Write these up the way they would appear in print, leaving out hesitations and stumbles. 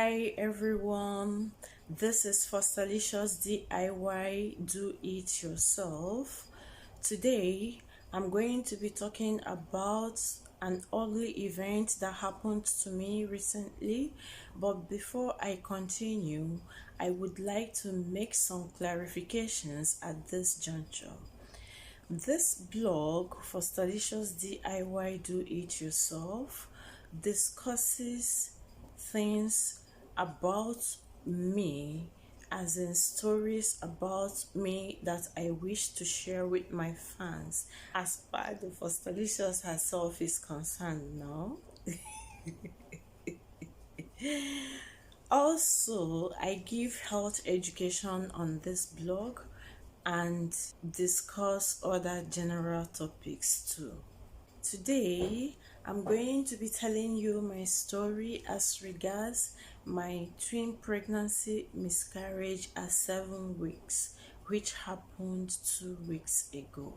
Hi everyone, this is Fostalicious DIY Do It Yourself. Today I'm going to be talking about an ugly event that happened to me recently, but before I continue, I would like to make some clarifications at this juncture. This blog, Fostalicious DIY Do It Yourself, discusses things about me, as in stories about me that I wish to share with my fans, as far the Fostalicious herself is concerned now. Also, I give health education on this blog and discuss other general topics too. Today, I'm going to be telling you my story as regards my twin pregnancy miscarriage at 7 weeks, which happened 2 weeks ago.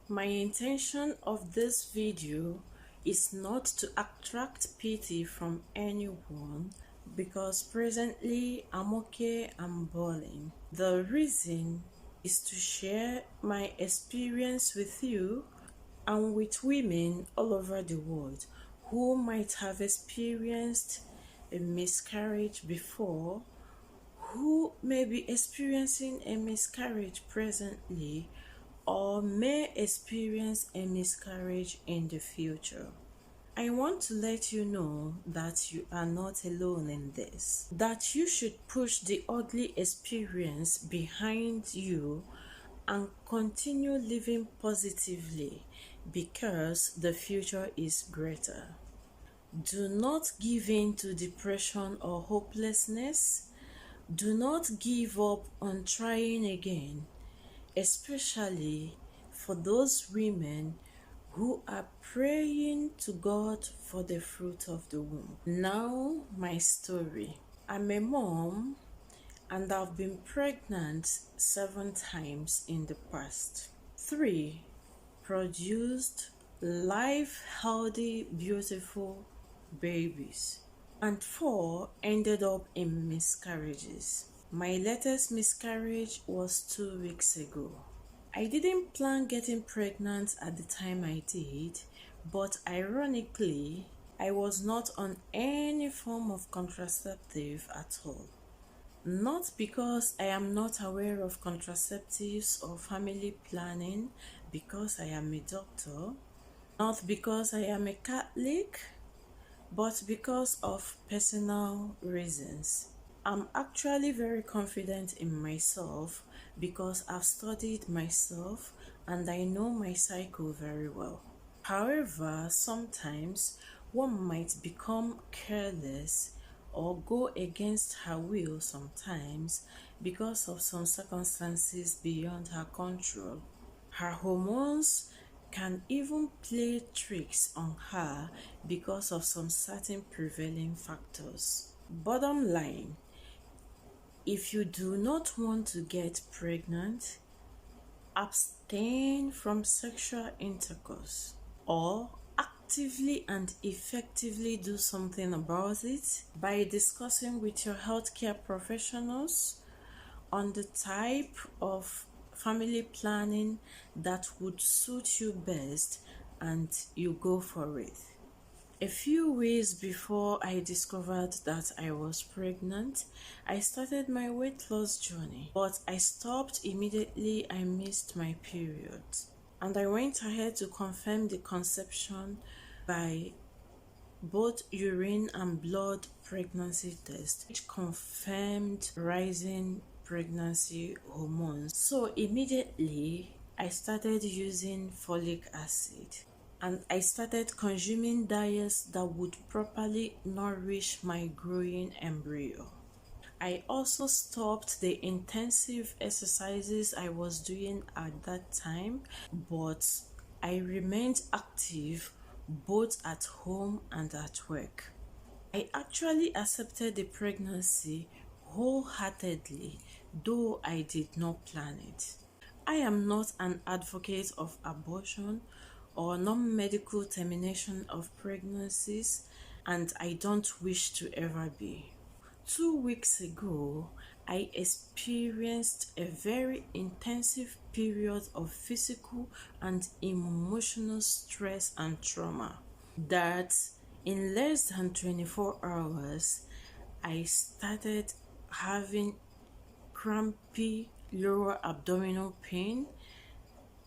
My intention of this video is not to attract pity from anyone because presently I'm okay, I'm balling. The reason is to share my experience with you and with women all over the world who might have experienced a miscarriage before, who may be experiencing a miscarriage presently, or may experience a miscarriage in the future. I want to let you know that you are not alone in this, that you should push the ugly experience behind you and continue living positively because the future is greater. Do not give in to depression or hopelessness. Do not give up on trying again, especially for those women who are praying to God for the fruit of the womb. Now, my story. I'm a mom and I've been pregnant 7 times in the past. 3 produced live, healthy, beautiful babies, and 4 ended up in miscarriages. My latest miscarriage was 2 weeks ago. I didn't plan getting pregnant at the time I did, but ironically, I was not on any form of contraceptive at all. Not because I am not aware of contraceptives or family planning, because I am a doctor, not because I am a Catholic, but because of personal reasons. I'm actually very confident in myself because I've studied myself and I know my cycle very well. However, sometimes one might become careless or go against her will sometimes because of some circumstances beyond her control. Her hormones can even play tricks on her because of some certain prevailing factors. Bottom line, if you do not want to get pregnant, abstain from sexual intercourse or actively and effectively do something about it by discussing with your healthcare professionals on the type of family planning that would suit you best, and you go for it. A few weeks before I discovered that I was pregnant, I started my weight loss journey, but I stopped immediately I missed my period. And I went ahead to confirm the conception by both urine and blood pregnancy tests, which confirmed rising pregnancy hormones. So immediately I started using folic acid and I started consuming diets that would properly nourish my growing embryo. I also stopped the intensive exercises I was doing at that time, but I remained active both at home and at work. I actually accepted the pregnancy wholeheartedly, though I did not plan it. I am not an advocate of abortion or non-medical termination of pregnancies, and I don't wish to ever be. 2 weeks ago, I experienced a very intensive period of physical and emotional stress and trauma that in less than 24 hours, I started having crampy lower abdominal pain,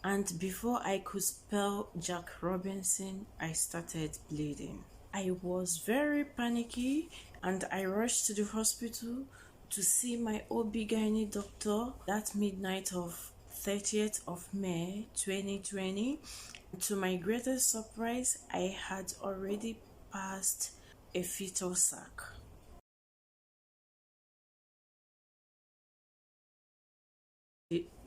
and before I could spell Jack Robinson, I started bleeding. I was very panicky and I rushed to the hospital to see my OB/GYN doctor that midnight of 30th of May 2020. To my greatest surprise, I had already passed a fetal sac.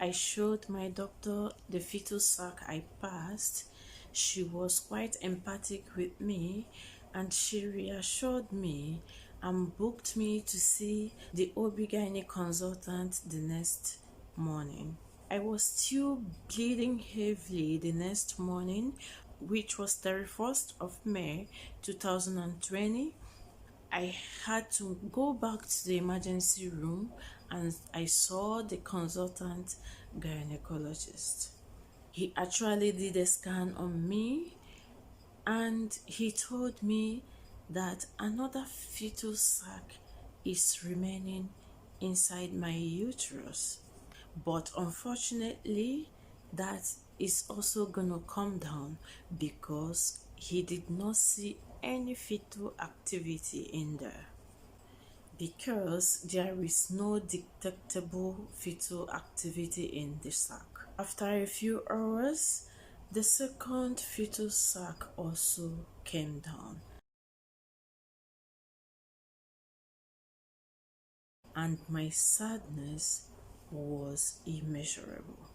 I showed my doctor the fetal sac I passed. She was quite empathic with me and she reassured me and booked me to see the OB/GYN consultant the next morning. I was still bleeding heavily the next morning, which was 31st of May 2020. I had to go back to the emergency room and I saw the consultant gynecologist. He actually did a scan on me and he told me that another fetal sac is remaining inside my uterus. But unfortunately, that is also gonna come down because he did not see any fetal activity in there because there is no detectable fetal activity in the sac. After a few hours, the second fetal sac also came down, and my sadness was immeasurable.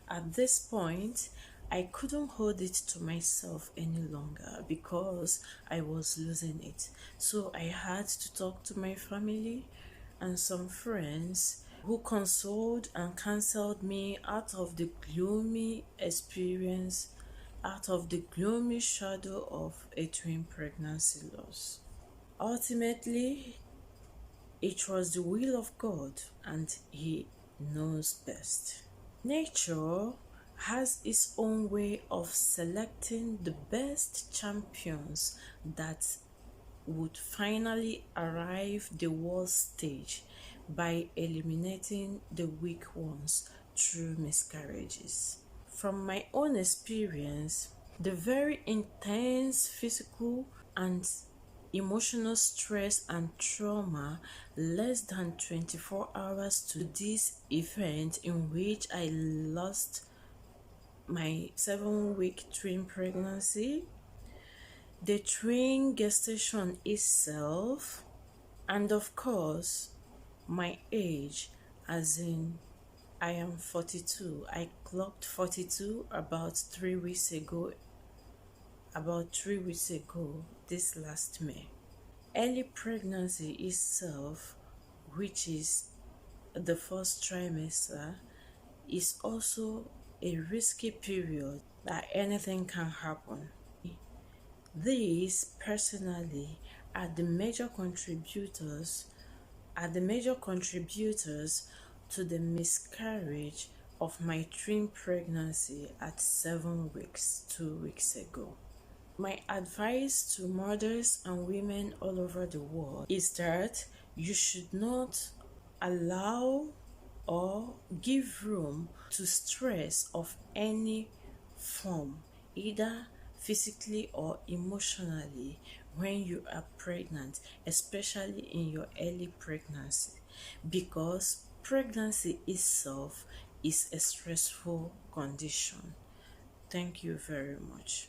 At this point, I couldn't hold it to myself any longer because I was losing it. So I had to talk to my family and some friends who consoled and counseled me out of the gloomy experience, out of the gloomy shadow of a twin pregnancy loss. Ultimately, it was the will of God and He knows best. Nature has its own way of selecting the best champions that would finally arrive the world stage by eliminating the weak ones through miscarriages. From my own experience, the very intense physical and emotional stress and trauma less than 24 hours to this event in which I lost my 7-week twin pregnancy, the twin gestation itself, and of course, my age, as in I am 42. I clocked 42 about 3 weeks ago, this last May. Early pregnancy itself, which is the first trimester, is also a risky period that anything can happen. These personally are the major contributors to the miscarriage of my twin pregnancy at 7 weeks 2 weeks ago. My advice to mothers and women all over the world is that you should not allow or give room to stress of any form, either physically or emotionally, when you are pregnant, especially in your early pregnancy, because pregnancy itself is a stressful condition. Thank you very much.